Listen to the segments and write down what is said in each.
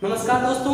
नमस्कार दोस्तों,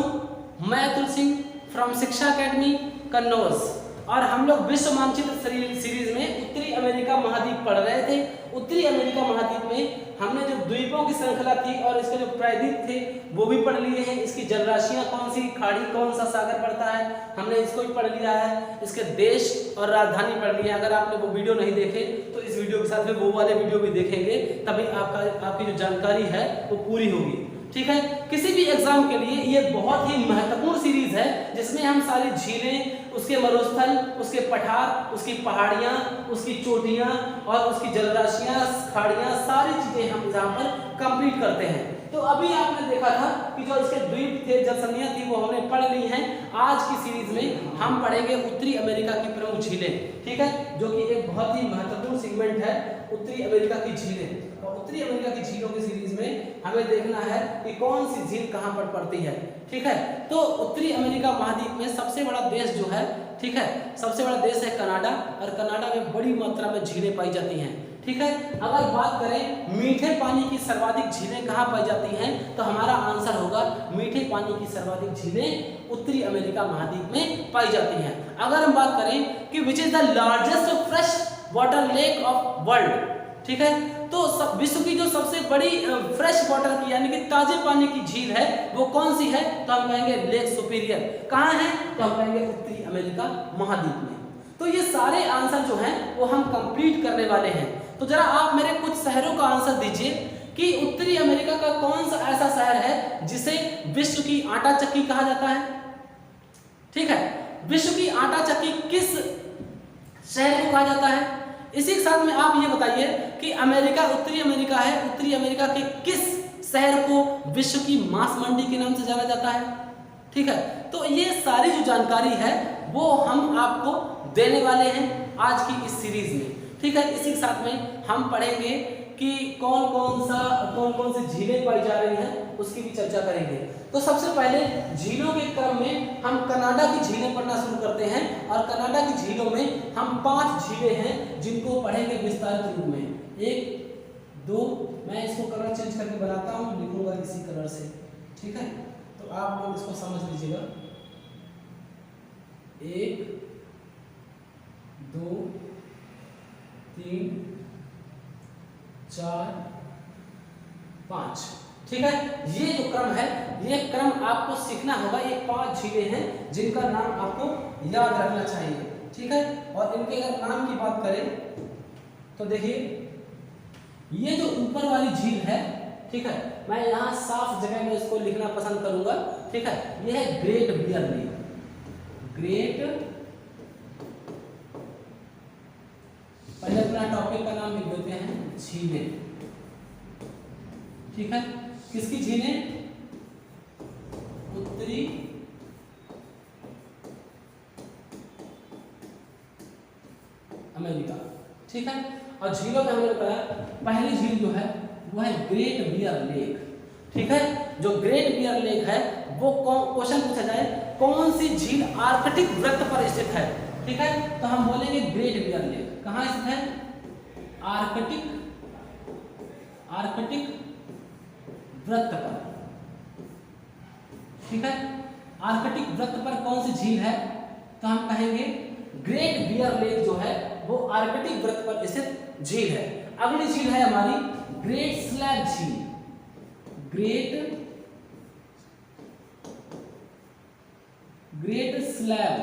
मैं अतुल सिंह फ्रॉम शिक्षा अकेडमी कन्नौज और हम लोग विश्व मानचित्र सीरीज में उत्तरी अमेरिका महाद्वीप पढ़ रहे थे। उत्तरी अमेरिका महाद्वीप में हमने जो द्वीपों की श्रृंखला थी और इसके जो प्रायद्वीप थे वो भी पढ़ लिए हैं। इसकी जलराशियां कौन सी, खाड़ी कौन सा सागर पड़ता है, हमने इसको भी पढ़ लिया है। इसके देश और राजधानी पढ़ लिया। अगर आपने वो वीडियो नहीं देखे तो इस वीडियो के साथ में वो वाले वीडियो भी देखेंगे, तभी आपकी जो जानकारी है वो पूरी होगी। ठीक है, किसी भी एग्जाम के लिए ये बहुत ही महत्वपूर्ण सीरीज है जिसमें हम सारी झीलें, उसके मरुस्थल, उसके पठार, उसकी पहाड़ियां, उसकी चोटियां और उसकी जलराशियां, खाड़ियां, सारी चीजें हम यहाँ पर कंप्लीट करते हैं। तो अभी आपने देखा था कि जो इसके द्वीप थे, जलसंधियां थी, वो हमने पढ़ ली हैं। आज की सीरीज में हम पढ़ेंगे उत्तरी अमेरिका की प्रमुख झीलें। ठीक है, जो कि एक बहुत ही महत्वपूर्ण सेगमेंट है उत्तरी अमेरिका की झीलें। और उत्तरी अमेरिका की झीलों की सीरीज में हमें देखना है कि कौन सी झील कहां पर पड़ती है। ठीक है, तो उत्तरी अमेरिका महाद्वीप में सबसे बड़ा देश जो है, ठीक है, सबसे बड़ा देश है कनाडा और कनाडा में बड़ी मात्रा में झीलें पाई जाती हैं। ठीक है, अगर बात करें मीठे पानी की सर्वाधिक झीलें कहां पाई जाती हैं तो हमारा आंसर होगा मीठे पानी की सर्वाधिक झीलें उत्तरी अमेरिका महाद्वीप में पाई जाती हैं। अगर हम बात करें कि which is the largest fresh water lake of world, ठीक है, तो विश्व की जो सबसे बड़ी फ्रेश वाटर की यानी कि ताजे पानी की झील है वो कौन सी है, तो हम कहेंगे लेक सुपीरियर। कहाँ है, तो हम कहेंगे उत्तरी अमेरिका महाद्वीप में। तो ये सारे आंसर जो हैं वो हम कंप्लीट करने वाले हैं। तो जरा आप मेरे कुछ शहरों का आंसर दीजिए कि उत्तरी अमेरिका का कौन सा ऐसा शहर है जिसे विश्व की आटा चक्की कहा जाता है। ठीक है, विश्व की आटा चक्की किस शहर को कहा जाता है। इसी के साथ में आप ये बताइए कि अमेरिका, उत्तरी अमेरिका है, उत्तरी अमेरिका के किस शहर को विश्व की मांस मंडी के नाम से जाना जाता है। ठीक है, तो ये सारी जो जानकारी है वो हम आपको देने वाले हैं आज की इस सीरीज में। ठीक है, इसी के साथ में हम पढ़ेंगे कि कौन कौन सी झीलें पाई जा रही हैं उसकी भी चर्चा करेंगे। तो सबसे पहले झीलों के क्रम में हम कनाडा की झीलें पढ़ना शुरू करते हैं और कनाडा की झीलों में हम 5 झीलें हैं जिनको पढ़ेंगे विस्तारित रूप में। 1 2, मैं इसको कलर चेंज करके बनाता हूँ, लिखूंगा इसी कलर से। ठीक है, तो आप लोग इसको समझ लीजिएगा। 1 2 3 4 5। ठीक है, ये जो क्रम है ये क्रम आपको सीखना होगा। ये 5 झीलें हैं जिनका नाम आपको याद रखना चाहिए। ठीक है, और इनके अगर नाम की बात करें तो देखिए ये जो ऊपर वाली झील है, ठीक है, मैं यहाँ साफ जगह में इसको लिखना पसंद करूंगा। ठीक है, ये है ग्रेट बियर लेक। ग्रेट, पहले अपना टॉपिक का नाम लिख देते हैं झीलें। ठीक है, किसकी झीलें, उत्तरी अमेरिका। ठीक है, और झीलों में हमने बताया पहली झील जो है वो है ग्रेट बियर लेक। ठीक है, जो ग्रेट बियर लेक है वो क्वेश्चन पूछा जाए कौन सी झील आर्कटिक वृत्त पर स्थित है। ठीक है, तो हम बोलेंगे ग्रेट बियर लेक। कहाँ स्थित है, आर्कटिक वृत्त पर। ठीक है, आर्कटिक वृत्त पर कौन सी झील है, तो हम कहेंगे ग्रेट बियर लेक जो है वो आर्कटिक वृत्त पर स्थित झील है। अगली झील है हमारी ग्रेट स्लैब झील। Great slab.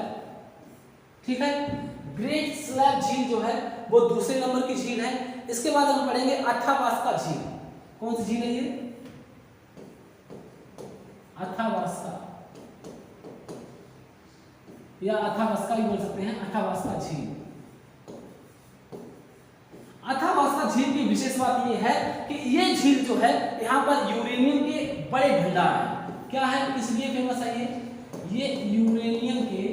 ठीक है, ग्रेट स्लैब झील जो है वो दूसरे नंबर की झील है। इसके बाद हम पढ़ेंगे अथावास्का झील। कौन सी झील है ये, अथावास्का या अथावास्का भी बोल सकते हैं, अथावास्का झील। अथावास्का झील की विशेष बात यह है कि ये झील जो है यहाँ पर यूरेनियम के बड़े भंडार है। क्या है, किस लिए फेमस है ये यूरेनियम के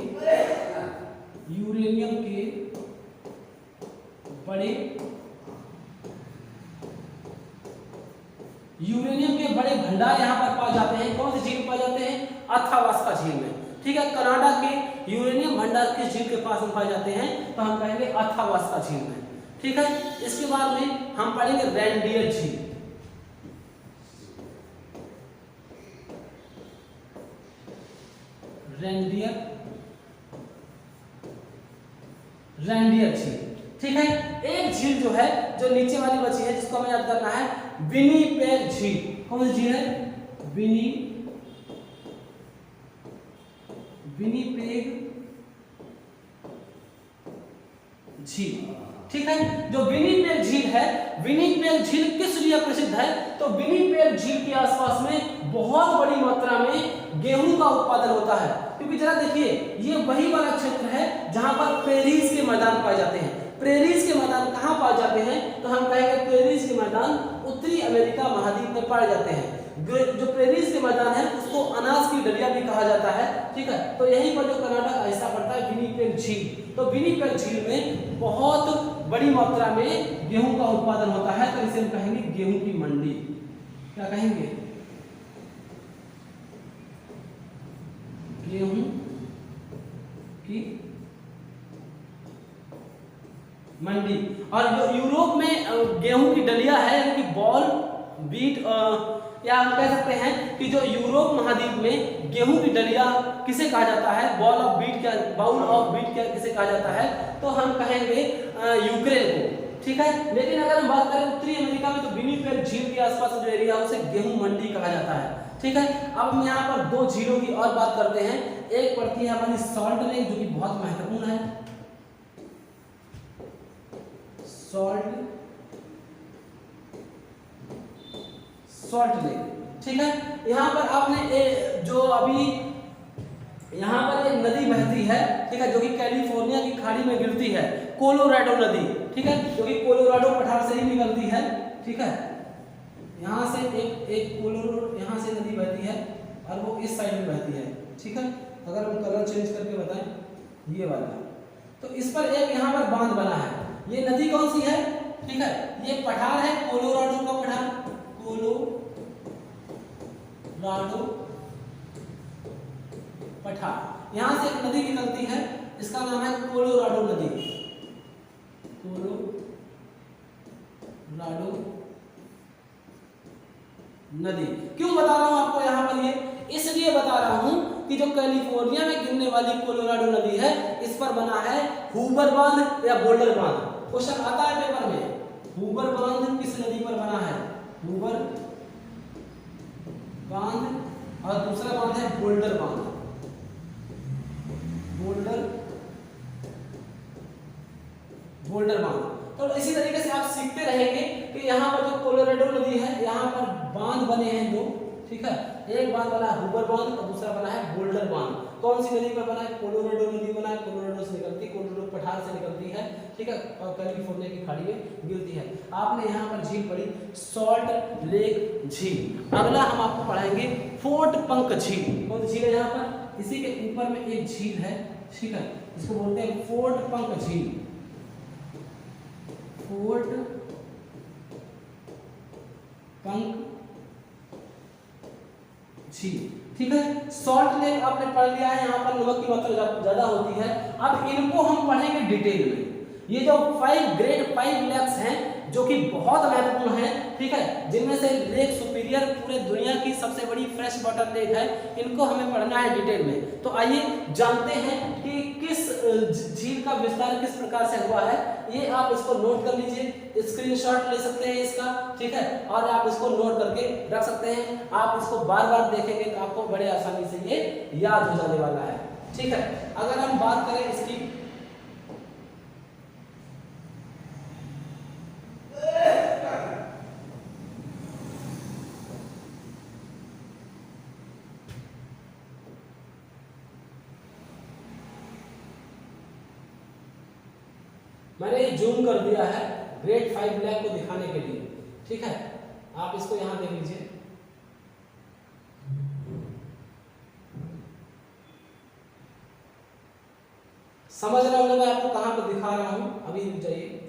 बड़े भंडार यहाँ पर पाए जाते हैं। कौन सी झील पाए जाते हैं, अथावास्का झील में। ठीक है, कनाडा के यूरेनियम भंडार किस झील के पास पाए जाते हैं, तो हम कहेंगे अथावास्का झील में। ठीक है, इसके बाद में हम पढ़ेंगे रेनडियर झील। रेंडियर रेंडियर झील। ठीक है, एक झील जो है जो नीचे वाली बची है जिसको हमें याद करना है, विनिपेग झील। कौन सी झील है? विनिपेग झील। ठीक है, जो विनिपेग झील है, विनिपेग झील किस लिए प्रसिद्ध है? तो विनिपेग झील के आसपास में बहुत बड़ी मात्रा में गेहूं का उत्पादन होता है। क्योंकि जरा देखिए, ये वही वाला क्षेत्र है जहां पर प्रेरीज के मैदान पाए जाते हैं। प्रेरीज के मैदान कहाँ पाए जाते हैं? तो हम कहेंगे प्रेरीज के मैदान उत्तरी अमेरिका महाद्वीप में पाए जाते हैं। जो प्रेरीज के मैदान है उसको अनाज की डलिया भी कहा जाता है। ठीक है, तो यहीं पर जो कर्नाटक का हिस्सा पड़ता है विनिपेग झील। तो विनिपेग झील में बहुत बड़ी मात्रा में गेहूं का उत्पादन होता है, तो इसे हम कहेंगे गेहूं की मंडी। क्या कहेंगे? गेहूं की मंडी। और जो यूरोप में गेहूं की डलिया है, यानी कि बॉल बीट, या हम कह सकते हैं कि जो यूरोप महाद्वीप में गेहूं की डलिया किसे कहा जाता है, बॉल ऑफ बीट क्या, बाउल ऑफ बीट क्या किसे कहा जाता है? तो हम कहेंगे यूक्रेन को। ठीक है, लेकिन अगर हम बात करें उत्तरी अमेरिका में, तो विनिपेग झील के आसपास जो एरिया है उसे गेहूं मंडी कहा जाता है। ठीक है, अब हम यहाँ पर दो झीलों की और बात करते हैं। एक पड़ती है हमारी सॉल्ट लेक, जो कि बहुत महत्वपूर्ण है, सॉल्ट लेक। ठीक है, यहाँ पर आपने जो अभी यहाँ पर एक नदी बहती है, ठीक है, जो कि कैलिफोर्निया की खाड़ी में गिरती है, कोलोराडो नदी। ठीक है, जो कि कोलोराडो पठार से ही निकलती है। ठीक है, यहाँ से एक कोलोराडो यहाँ से नदी बहती है और वो इस साइड में बहती है। ठीक है, अगर हम कलर चेंज करके बताएं, ये वाला, तो इस पर एक यहाँ पर बांध बना है। ये नदी कौन सी है? ठीक है, ये पठार है कोलोराडो का पठार, कोलोराडो पठार। यहां से एक नदी निकलती है, इसका नाम है कोलोराडो नदी। कोलोराडो नदी क्यों बता रहा हूं आपको यहाँ पर? ये इसलिए बता रहा हूं कि जो कैलिफोर्निया में गिरने वाली कोलोराडो नदी है, इस पर बना है हूबर बांध या बोल्डर बांध। क्वेश्चन आता है पेपर में, हूबर बांध किस नदी पर बना है? हूबर बांध, और दूसरा बांध है बोल्डर बांध। बोल्डर बांध। तो इसी तरीके से आप सीखते रहेंगे कि यहाँ पर जो कोलोराडो नदी है, यहाँ पर बांध बने हैं दो। ठीक है, एक बांध बना है हूबर बांध और दूसरा बना है बोल्डर बांध। कौन सी नदी पर बना है? कोलोराडो नदी बना है, कोलोराडो से निकलती, कोलोराडो पठार से निकलती है। ठीक है, और कैलिफोर्निया की खाड़ी में गिरती है। आपने यहाँ पर झील पढ़ी सॉल्ट लेक झील। अगला हम आपको पढ़ाएंगे फोर्ट पंक झील। कौन सी झील है? यहाँ पर इसी के ऊपर में एक झील है। ठीक है, इसको बोलते हैं फोर्ट पंक झील। फोर्ट पंक झील। ठीक है, सॉल्ट लेक आपने पढ़ लिया है, यहाँ पर नमक की मात्रा ज्यादा होती है। अब इनको हम पढ़ेंगे डिटेल में। ये जो 5 ग्रेट 5 लेक्स हैं, जो कि बहुत महत्वपूर्ण हैं, ठीक है, जिनमें से लेक सुपीरियर पूरे दुनिया की सबसे बड़ी फ्रेश वाटर लेक है, इनको हमें पढ़ना है डिटेल में। तो आइए जानते हैं कि किस झील का विस्तार किस प्रकार से हुआ है। ये आप इसको नोट कर लीजिए, स्क्रीनशॉट ले सकते हैं इसका। ठीक है, और आप इसको नोट करके रख सकते हैं। आप इसको बार बार देखेंगे तो आपको बड़े आसानी से ये याद हो जाने वाला है। ठीक है, अगर हम बात करें इसकी, मैंने ये जूम कर दिया है ग्रेट 5 लेक को दिखाने के लिए। ठीक है, आप इसको यहां देख लीजिए। समझ रहा हूं मैं आपको कहां पर दिखा रहा हूं, अभी रुक जाइए।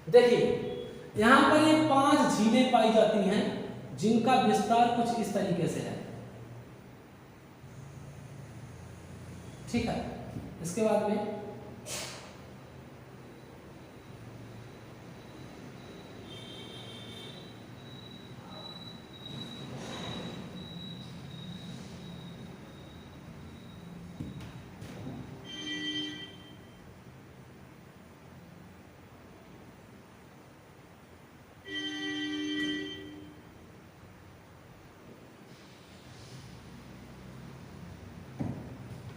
देखिए, यहां पर ये 5 झीलें पाई जाती हैं, जिनका विस्तार कुछ इस तरीके से है। ठीक है, इसके बाद में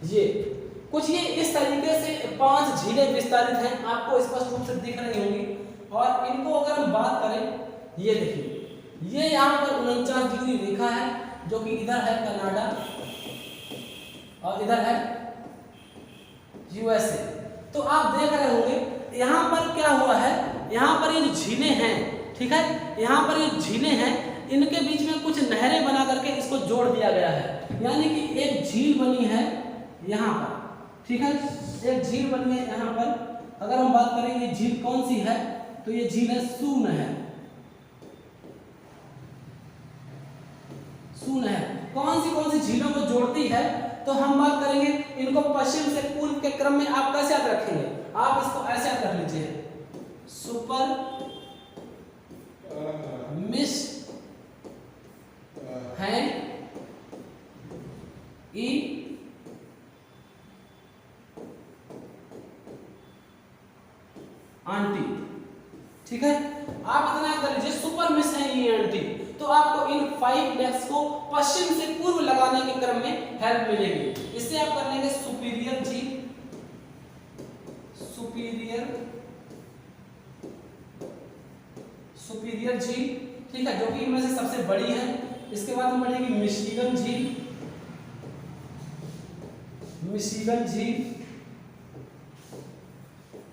ये कुछ ये इस तरीके से 5 झीलें विस्तारित हैं, आपको स्पष्ट रूप से दिख रही होंगी। और इनको अगर हम बात करें, ये देखिए, ये यहाँ पर 49 डिग्री रेखा है जो कि इधर है कनाडा और इधर है यूएसए। तो आप देख रहे होंगे यहाँ पर क्या हुआ है, यहाँ पर ये जो झीलें हैं, ठीक है, यहाँ पर ये झीलें हैं, इनके बीच में कुछ नहरें बना करके इसको जोड़ दिया गया है। यानी कि एक झील बनी है यहाँ पर, ठीक है, एक झील बनी है यहाँ पर। अगर हम बात करें ये झील कौन सी है, तो ये झील है सू नहर। सू नहर कौन सी झीलों को जोड़ती है, तो हम बात करेंगे इनको पश्चिम से पूर्व के क्रम में आप कैसे याद रखेंगे, आप इसको ऐसे याद रख लीजिए, सुपर मिस है ई आंटी, ठीक है, आप इतना कर लीजिए सुपर मिस है ई आंटी। तो आपको इन 5 लेग्स को पश्चिम से पूर्व लगाने के क्रम में हेल्प मिलेगी। इससे आप कर लेंगे सुपीरियर झील, सुपीरियर झील, ठीक है, जो कि इनमें से सबसे बड़ी है। इसके बाद में बढ़ेगी मिशिगन झील, मिशिगन झील,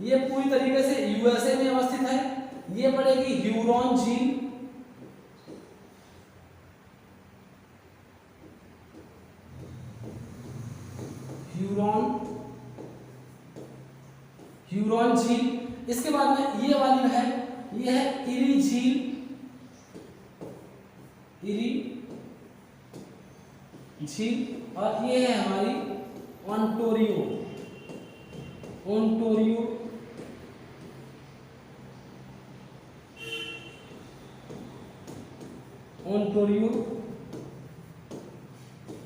ये पूरी तरीके से यूएसए में अवस्थित है। ये पड़ेगी ह्यूरॉन झील, ह्यूरॉन झील। इसके बाद में ये वाली है, ये है इरी झील, इरी झील, और ये है हमारी ओंटारियो, ओंटारियो ओंटारियो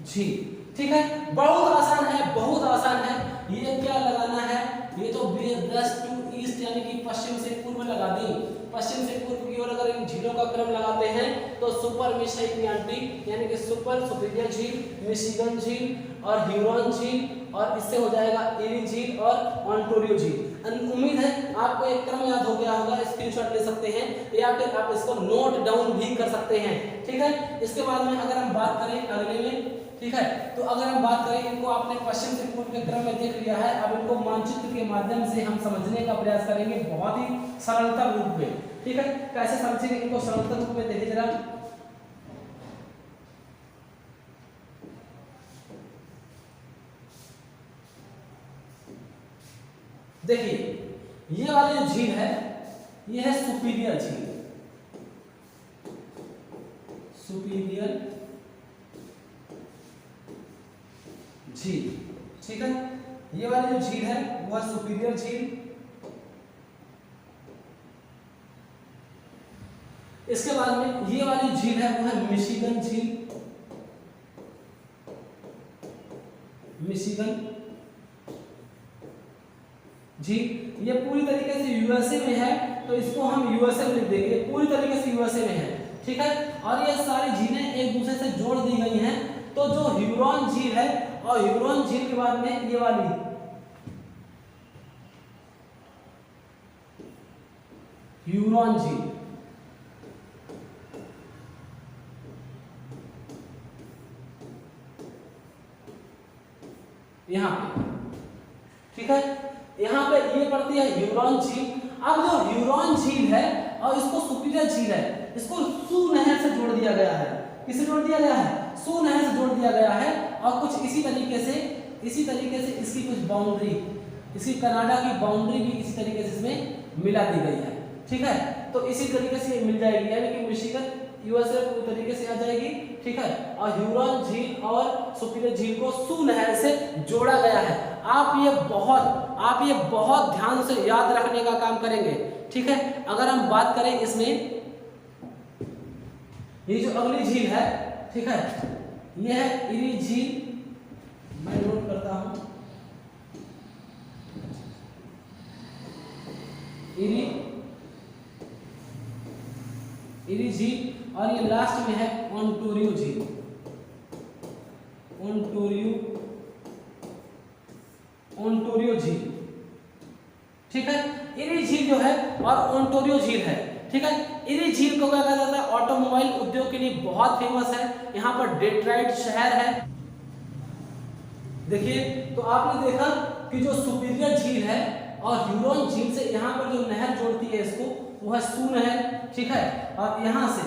झील, ठीक है। बहुत आसान है, बहुत आसान है। ये क्या लगाना है, ये तो वेस्ट टू ईस्ट यानी कि पश्चिम से पूर्व लगा दी। पश्चिम से पूर्व की ओर अगर इन झीलों का क्रम लगाते हैं तो सुपर मिशिगन यानी कि सुपर सुपीरियर झील, मिशिगन झील और ह्यूरॉन झील, और इससे हो जाएगा इरी झील और ओंटारियो झील। उम्मीद है आपको एक क्रम याद हो गया होगा, स्क्रीनशॉट ले सकते हैं या फिर आप इसको नोट डाउन भी कर सकते हैं, ठीक है। इसके बाद में अगर हम बात करें अगले में, ठीक है, तो अगर हम बात करें, इनको आपने पश्चिम से पूर्व के क्रम में देख लिया है। अब इनको मानचित्र के माध्यम से हम समझने का प्रयास करेंगे बहुत ही सरलता रूप में, ठीक है। कैसे समझेंगे इनको सरलता रूप में, देखिए जरा। देखिए ये वाली जो झील है, ये है सुपीरियर झील, सुपीरियर झील, ठीक है। ये वाली जो झील है वो है सुपीरियर झील। इसके बाद में ये वाली झील है वो है मिशिगन झील, मिशिगन झील। ये पूरी तरीके से यूएसए में है, तो इसको हम यूएसए में लिख देंगे, पूरी तरीके से यूएसए में है, ठीक है। और ये सारी झीलें एक दूसरे से जोड़ दी गई हैं। तो जो ह्यूरॉन झील है, और ह्यूरॉन झील के बाद में ये वाली ह्यूरॉन झील, यहां पे, ठीक है, यहां पे ये पड़ती है ह्यूरॉन झील। अब जो ह्यूरॉन झील है और इसको सुपीरियर झील है, इसको सू नहर से जोड़ दिया गया है। किससे जोड़ दिया गया है? सू नहर से जोड़ दिया गया है। और कुछ इसी तरीके से इसकी कुछ बाउंड्री, इसकी कनाडा की बाउंड्री भी इसी तरीके से इसमें मिला दी गई है, ठीक है। तो इसी तरीके से मिल जाएगी, यानी कि मिशिगन यूएसए पूरी तरीके से आ जाएगी, ठीक है। और ह्यूरॉन झील और सुपीरियर झील को सू नहर से जोड़ा गया है। आप ये बहुत ध्यान से याद रखने का काम करेंगे, ठीक है। अगर हम बात करें इसमें, ये जो अगली झील है, ठीक है, ये है इरी झील, मैं नोट करता हूं, इरी झील। और ये लास्ट में है ओंटारियो झील, ओंटारियो ठीक है। इरी झील जो है और ओंटारियो झील है, ठीक है। इरी झील को क्या कहा जाता है, ऑटोमोबाइल उद्योग के लिए बहुत फेमस है। यहाँ पर डेट्रॉइट शहर है। देखिए तो आपने देखा कि जो सुपीरियर झील है और ह्यूरॉन झील से यहाँ पर जो नहर जोड़ती है इसको, वो है सू नहर, ठीक है। और यहाँ से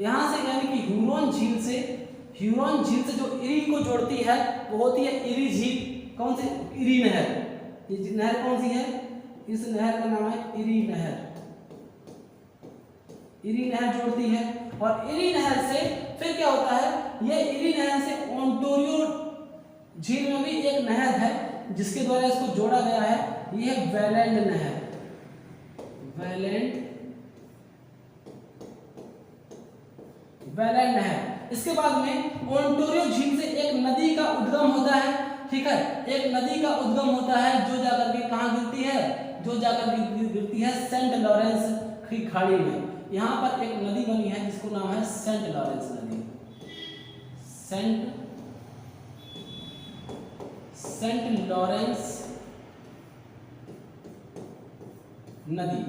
यानी कि ह्यूरॉन झील से जो इरी को जोड़ती है वो होती है इरी झील। कौन सी? इरी नहर। ये नहर कौन सी है? इस नहर का नाम है इरी नहर। इरी नहर जोड़ती है और इरी नहर से फिर क्या होता है, ये इरी नहर से ओंटारियो झील में भी एक नहर है जिसके द्वारा इसको जोड़ा गया है, ये है वेलेंड नहर। वेलेंड नहर। इसके बाद में ओंटारियो झील से एक नदी का उद्गम होता है, ठीक है। एक नदी का उद्गम होता है जो जाकर के कहाँ गिरती है, जो जाकर के गिरती है सेंट लॉरेंस की खाड़ी में। यहाँ पर एक नदी बनी है जिसको नाम है सेंट लॉरेंस नदी। सेंट लॉरेंस नदी,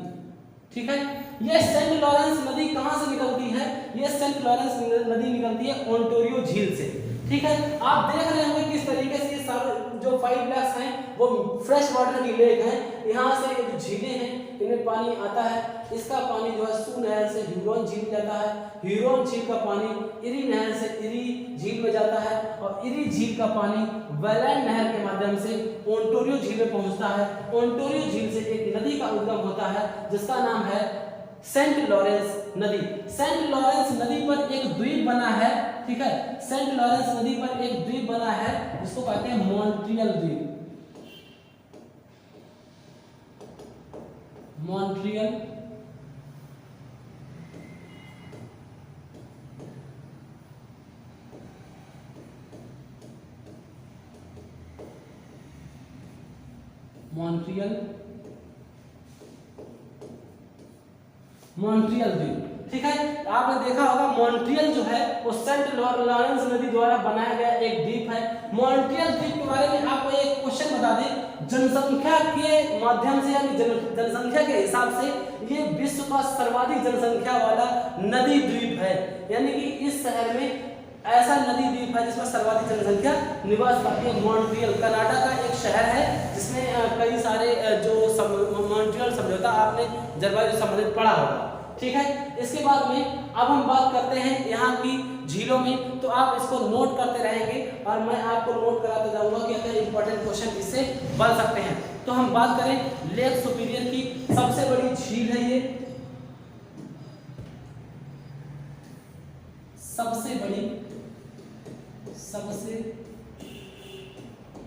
ठीक है। ये सेंट लॉरेंस नदी कहां से निकलती है? ये सेंट लॉरेंस नदी निकलती है ओंटारियो झील से, ठीक है। आप देख रहे होंगे किस तरीके से ये सारे जो 5 लेक्स हैं वो फ्रेश वाटर की लेक हैं। यहाँ से जो झीलें हैं इनमें पानी आता है, इसका पानी जो है सू नहर से ह्यूरॉन झील जाता है, ह्यूरॉन झील का पानी इरी नहर से इरी झील में जाता है और इरी झील का पानी वेलेंड नहर के माध्यम से ओंटारियो झील में पहुंचता है। ओंटारियो झील से एक नदी का उद्गम होता है जिसका नाम है सेंट लॉरेंस नदी। सेंट लॉरेंस नदी पर एक द्वीप बना है, ठीक है। सेंट लॉरेंस नदी पर एक द्वीप बना है जिसको कहते हैं मॉन्ट्रियल द्वीप। मॉन्ट्रियल द्वीप, ठीक है। आपने देखा होगा मॉन्ट्रियल जो है वो सेंट लॉरेंस नदी द्वारा बनाया गया एक द्वीप है। मॉन्ट्रियल द्वीप के बारे में आपको एक क्वेश्चन बता दें, जनसंख्या के माध्यम से यानी जनसंख्या के हिसाब से ये विश्व का सर्वाधिक जनसंख्या वाला नदी द्वीप है। यानी कि इस शहर में ऐसा नदी द्वीप है जिसमें सर्वाधिक जनसंख्या निवास करती है। मॉन्ट्रियल कनाडा का एक शहर है जिसमें कई सारे जो मॉन्ट्रियल समझौता आपने जलवायु से संबंधित पढ़ा होगा, ठीक है। इसके बाद में अब हम बात करते हैं यहाँ की झीलों में, तो आप इसको नोट करते रहेंगे और मैं आपको नोट कराते जाऊंगा कि अगर इंपॉर्टेंट क्वेश्चन इससे बन सकते हैं। तो हम बात करें लेक सुपीरियर की, सबसे बड़ी झील है ये, सबसे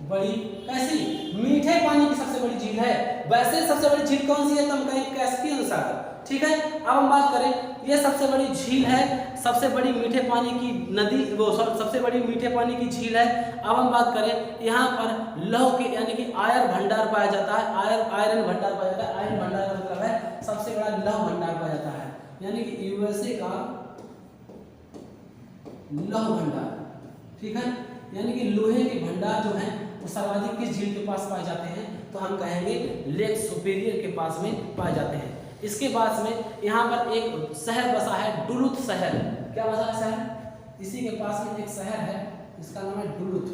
बड़ी कैसी मीठे पानी की सबसे बड़ी झील है। वैसे सबसे बड़ी झील कौन सी है? तो हम कहें कैस्पियन सागर, ठीक है। अब हम बात करें ये सबसे बड़ी झील है, सबसे बड़ी मीठे पानी की नदी, वो सबसे बड़ी मीठे पानी की झील है। अब हम बात करें यहाँ पर लौह के यानी कि आयरन भंडार पाया जाता है, आयरन भंडार पाया जाता है। आयरन भंडार का मतलब है सबसे बड़ा लौह भंडार पाया जाता है, यानी कि यूएसए का लौह भंडार, ठीक है। यानी कि लोहे के भंडार जो हैं वो सर्वाधिक किस झील के पास पाए जाते हैं? तो हम कहेंगे लेक सुपीरियर के पास में पाए जाते हैं। इसके बाद में यहाँ पर एक शहर बसा है, डुलुथ शहर। क्या बसा है शहर? इसी के पास में एक शहर है जिसका नाम है डुलुथ।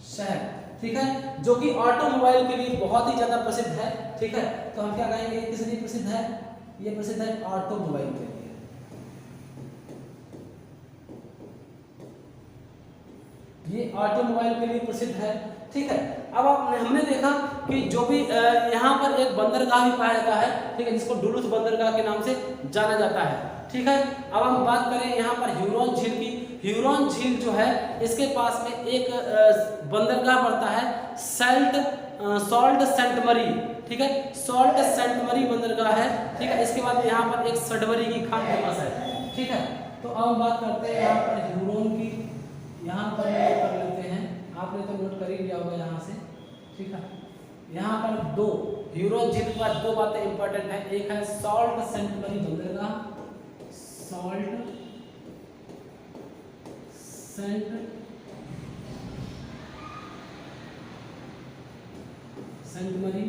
शहर, ठीक है, जो कि ऑटोमोबाइल के लिए बहुत ही ज्यादा प्रसिद्ध है, ठीक है। तो हम क्या कहेंगे किस लिए प्रसिद्ध है? ये प्रसिद्ध है ऑटोमोबाइल के लिए। ये ऑटोमोबाइल के लिए प्रसिद्ध है, ठीक है। अब हमने देखा कि जो भी यहाँ पर एक बंदरगाह भी पाया जाता है, ठीक है, जिसको डुलुथ बंदरगाह के नाम से जाना जाता है, ठीक है। अब हम बात करें यहाँ पर ह्यूरॉन झील की। ह्यूरॉन झील जो है इसके पास में एक बंदरगाह पड़ता है सॉल्ट सेंट मरी, ठीक है, सॉल्ट सेंट मरी बंदरगाह है, ठीक है। इसके बाद यहाँ पर एक सडबरी की खान फेमस है, ठीक है। तो अब हम बात करते हैं यहाँ पर ह्यूरॉन की। यहाँ पर नोट कर लेते हैं, आपने तो नोट कर ही लिया होगा यहाँ से, ठीक है। यहाँ पर दो ह्यूरॉन झील के बाद दो बातें इंपॉर्टेंट है, एक है सॉल्ट सेंट मरी बंदरगाह, सॉल्ट सेंट मरी,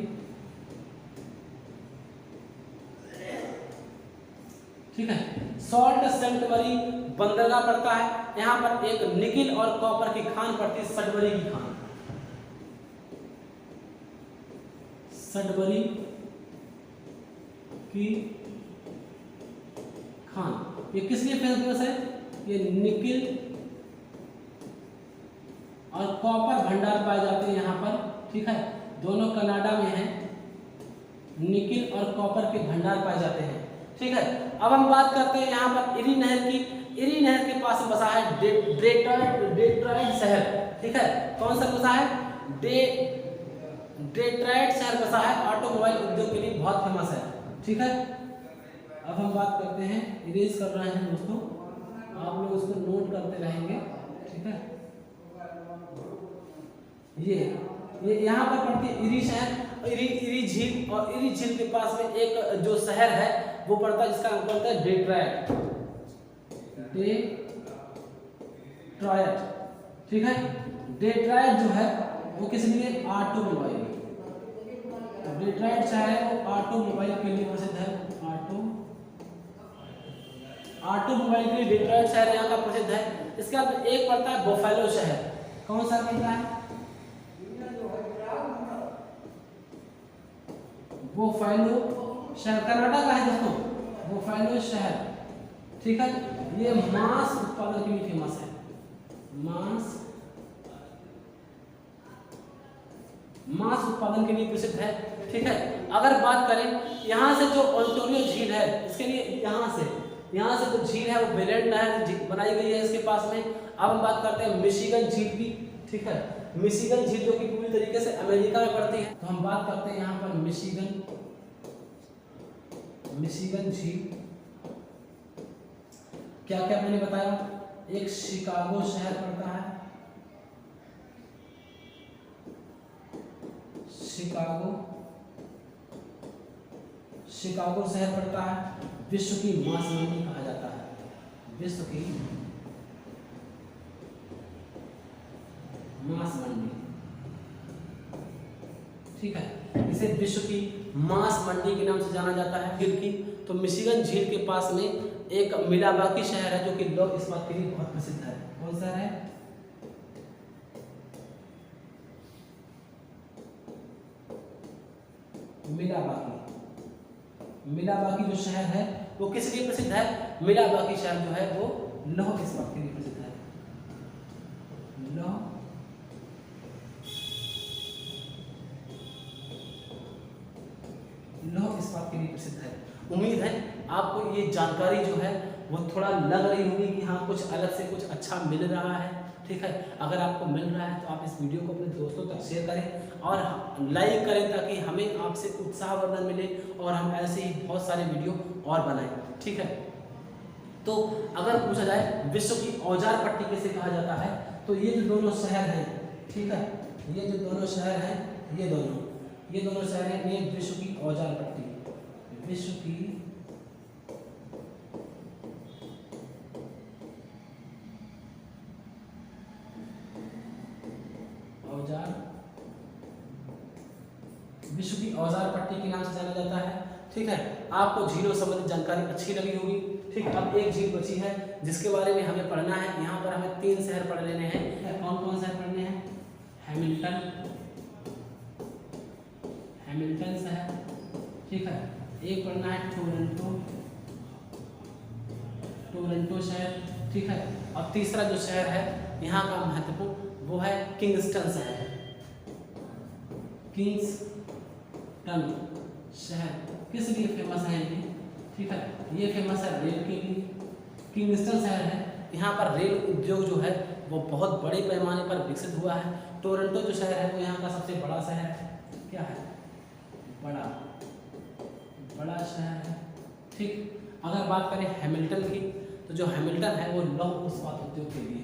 ठीक है। सॉल्ट सेंट मरी बंदरगाह पड़ता है। यहाँ पर एक निकिल और कॉपर की खान पड़ती है, सडबरी की खान, सडबरी की खान। ये किस लिए फेमस है? ये निकिल और कॉपर भंडार पाए जाते हैं यहाँ पर, ठीक है। दोनों कनाडा में हैं, निकिल और कॉपर के भंडार पाए जाते हैं, ठीक है। अब हम बात करते हैं यहाँ पर इरी नहर की। इरी नहर के पास बसा है डेट्रॉइट शहर, ठीक है। कौन सा बसा है? डेट्रॉइट शहर बसा है, ऑटोमोबाइल उद्योग के लिए बहुत फेमस है, ठीक है। अब हम बात करते हैं, इरेज कर रहे हैं दोस्तों, आप लोग उसको नोट करते रहेंगे, ठीक है। ये यहाँ पर पड़ती है इरी शहर, इरी झील, और इरी झील के पास में एक जो शहर है वो पड़ता है, जिसका नाम पड़ता है डेट्रॉइट, ठीक है। डेट्रॉइट जो है वो किस लिए? ऑटोमोबाइल। डेट्रॉइट शहर है वो ऑटोमोबाइल के लिए प्रसिद्ध है, ऑटोमोबाइल के लिए डेट्रॉइट शहर यहाँ का प्रसिद्ध है। इसके बाद एक पड़ता है बफेलो शहर। कौन सा पड़ता है? बफेलो शहर कनाडा का है दोस्तों, बफेलो शहर, ठीक है। ये मांस उत्पादन के लिए फेमस है, मांस उत्पादन के लिए प्रसिद्ध है, ठीक है। अगर बात करें यहाँ से जो ओंटारियो झील है, इसके लिए यहाँ से जो झील है वो बेलेट नहर बनाई गई है इसके पास में। अब हम बात करते हैं मिशिगन झील की, ठीक है। मिशिगन झील जो कि पूरी तरीके से अमेरिका में पड़ती है, तो हम बात करते हैं यहाँ पर मिशिगन झील। क्या क्या मैंने बताया? एक शिकागो शहर पड़ता है, शिकागो शहर पड़ता है। विश्व की मांस मंडी कहा जाता है, विश्व की मांस मंडी, ठीक है। इसे विश्व की मांस मंडी के नाम से जाना जाता है झील की। तो मिशिगन झील के पास में एक मिलावाकी शहर है जो कि लौह इस्पात के लिए बहुत प्रसिद्ध है। कौन सा है? मिलावाकी जो शहर है वो किस लिए प्रसिद्ध है? मिलावाकी शहर जो है वो लौह इस्पात के लिए प्रसिद्ध है, लौह इस्पात के लिए प्रसिद्ध है। उम्मीद है आपको ये जानकारी जो है वो थोड़ा लग रही होगी कि हाँ कुछ अलग से कुछ अच्छा मिल रहा है, ठीक है। अगर आपको मिल रहा है तो आप इस वीडियो को अपने दोस्तों तक शेयर करें और लाइक करें, ताकि हमें आपसे उत्साहवर्धन मिले और हम ऐसे ही बहुत सारे वीडियो और बनाएं, ठीक है। तो अगर पूछा जाए विश्व की औजार पट्टी किसे कहा जाता है, तो ये जो दोनों शहर हैं, ठीक है, ये जो दोनों शहर हैं, ये दोनों शहर हैं, ये विश्व की औजार पट्टी, विश्व की औजार पट्टी के नाम से जाना जाता है, ठीक है। आपको झीलों संबंधित जानकारी अच्छी लगी होगी, ठीक है। अब एक झील बची है जिसके बारे में हमें पढ़ना है। यहाँ पर हमें 3 शहर पढ़ लेने हैं। कौन कौन शहर पढ़ने हैं? हैमिल्टन शहर, ठीक है। एक पढ़ना है टोरंटो शहर, ठीक है। और तीसरा जो शहर है यहाँ का महत्वपूर्ण वो है किंगस्टन शहर, किंगस्टन शहर किस लिए फेमस है ये, ठीक है। ये फेमस है रेल के लिए। किंगस्टन शहर है, यहाँ पर रेल उद्योग जो है वो बहुत बड़े पैमाने पर विकसित हुआ है। टोरंटो जो शहर है वो यहाँ का सबसे बड़ा शहर है। क्या है? बड़ा शहर है, ठीक। अगर बात करें हैमिल्टन की, तो जो हैमिल्टन है वो लौह इस्पात उद्योग के लिए,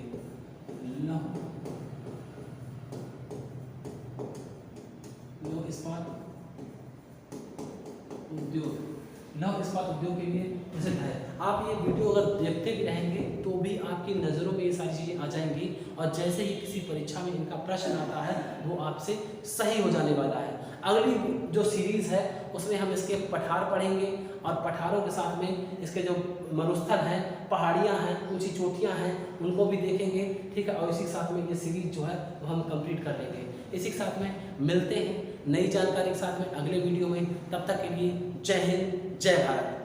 लौह इस्पात उद्योग के लिए प्रसिद्ध है। आप ये वीडियो अगर देखते भी रहेंगे तो भी आपकी नज़रों में ये सारी चीज़ें आ जाएंगी और जैसे ही किसी परीक्षा में इनका प्रश्न आता है वो आपसे सही हो जाने वाला है। अगली जो सीरीज़ है उसमें हम इसके पठार पढ़ेंगे और पठारों के साथ में इसके जो मरुस्थल हैं, पहाड़ियाँ हैं, ऊंची चोटियाँ हैं, उनको भी देखेंगे, ठीक है। और इसी के साथ में ये सीरीज जो है वो हम कंप्लीट कर लेंगे। इसी के साथ में मिलते हैं नई जानकारी के साथ में अगले वीडियो में। तब तक के लिए जय हिंद, जय भारत।